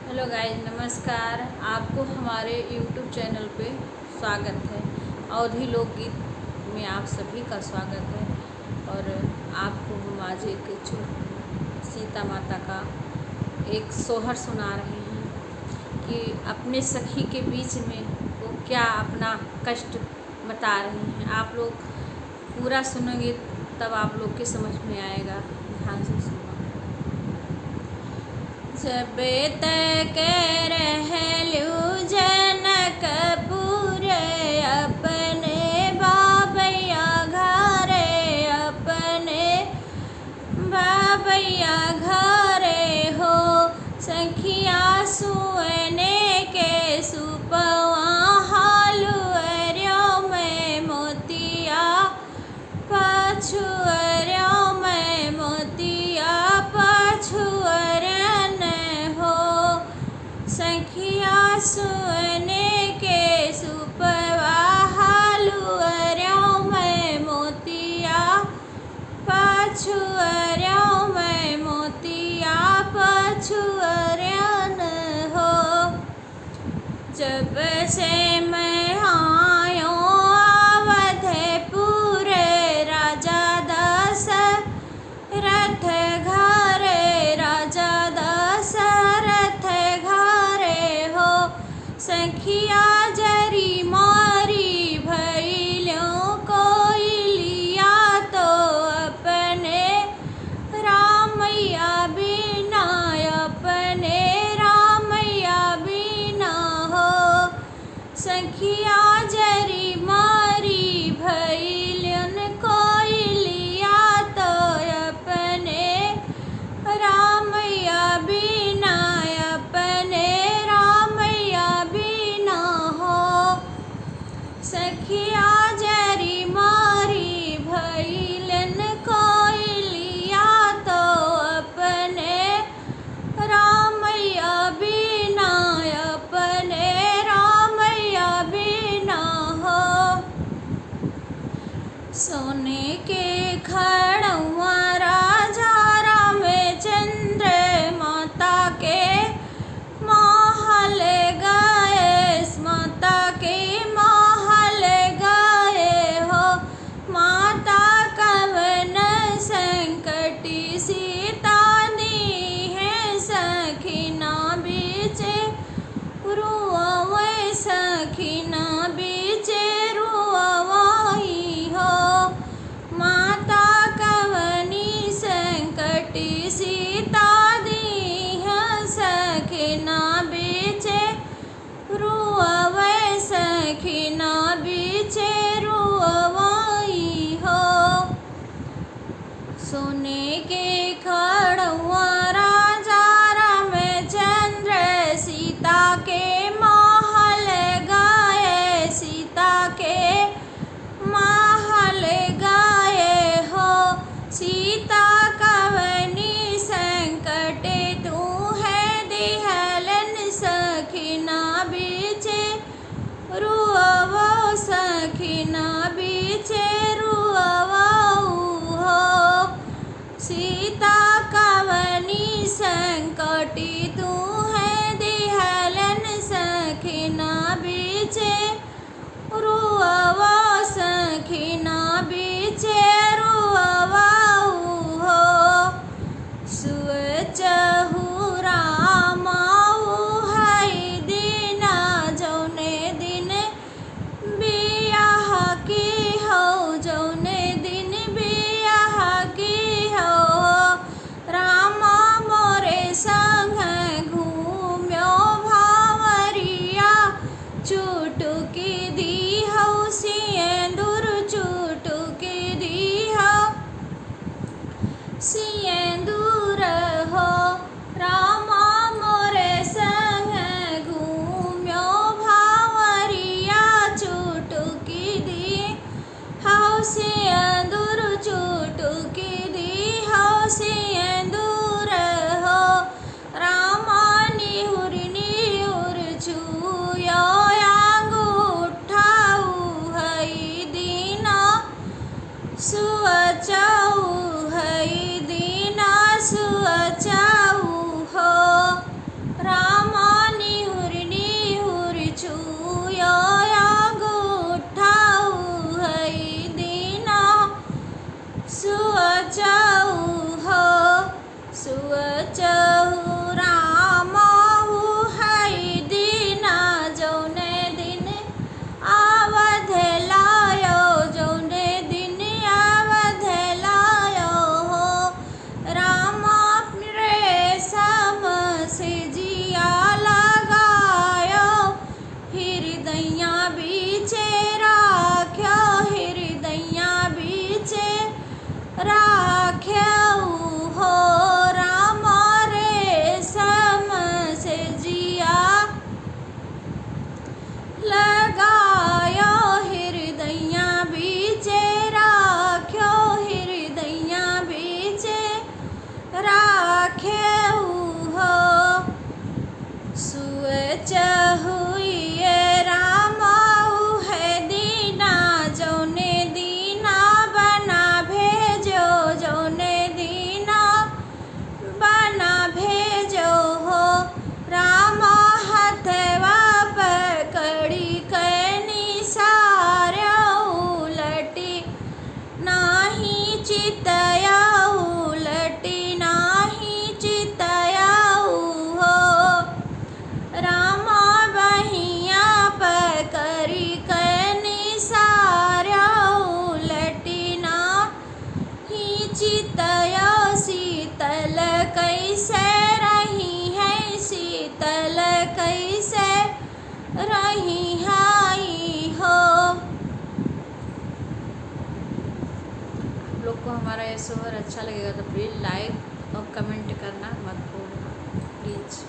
Hello guys, नमस्कार। आपको हमारे यूट्यूब चैनल पे स्वागत है। अवधी लोकगीत में आप सभी का स्वागत है। और आपको हम आज एक सीता माता का एक सोहर सुना रहे हैं कि अपने सखी के बीच में वो क्या अपना कष्ट बता रही हैं। आप लोग पूरा सुनोगे तब आप लोग के समझ में आएगा। ध्यान से सुनो। जब तक रहलू जनकपुर अपने बाबैया घरे, अपने बाबैया घरे हो सखिया सुने के सुपवा हालुअर्यो में मोतिया पछुअर्यो में मोतिया पछुअरन हो सखिया सुने के सुपवा हालुअर्यो में मोतिया पछुअर्यो में मोतिया पछुअरन हो। जब से मैं आयो अवधपुर राजा दशरथ घरे, राजा दशरथ घरे हो सखिया जरी मारी भैलों कोइलिया तो अपने रामैया बिना, अपने रामैया बिना हो सखिया जरी मारी भैलन कोइलिया तो अपने रामैया बिना, अपने रामैया बिना हो सखिया जरी मारी भैलन कोइलिया तो अपने रामैया बिना, अपने रामैया बिना हो। सोने के खड़ुआ राजा रामचंद्र माता के महल गए, माता के महल गए हो माता कवन संकटी सीता दी है सखिना बीचे रुआवै, सखिना बीचे रुआवई हो माता कवनी संकटी सीता दी है सखिना बीचे रुआवै, सखिना बीचे रुआवई हो। सोने के खड़ुआ राजा रामचंद्र सीता के महल गए, सीता के महल गए हो सीता कवनी संकटे तू है दिहलन सखिना बीचे रुआवो, सखिना बीचे रुआवो हो सीता कवनी संकटी तू है दिहलन सखिना बीचे रुआवो, सखिना बीचे रुआवो हो। सुचहु रामाऊ है दीना जौने दिन बियाह की हो, जौने दिन बियाह की हो रामा मोरे संग आपको हमारा ये शोहर अच्छा लगेगा तो प्लीज़ लाइक और कमेंट करना मत भूलना प्लीज़।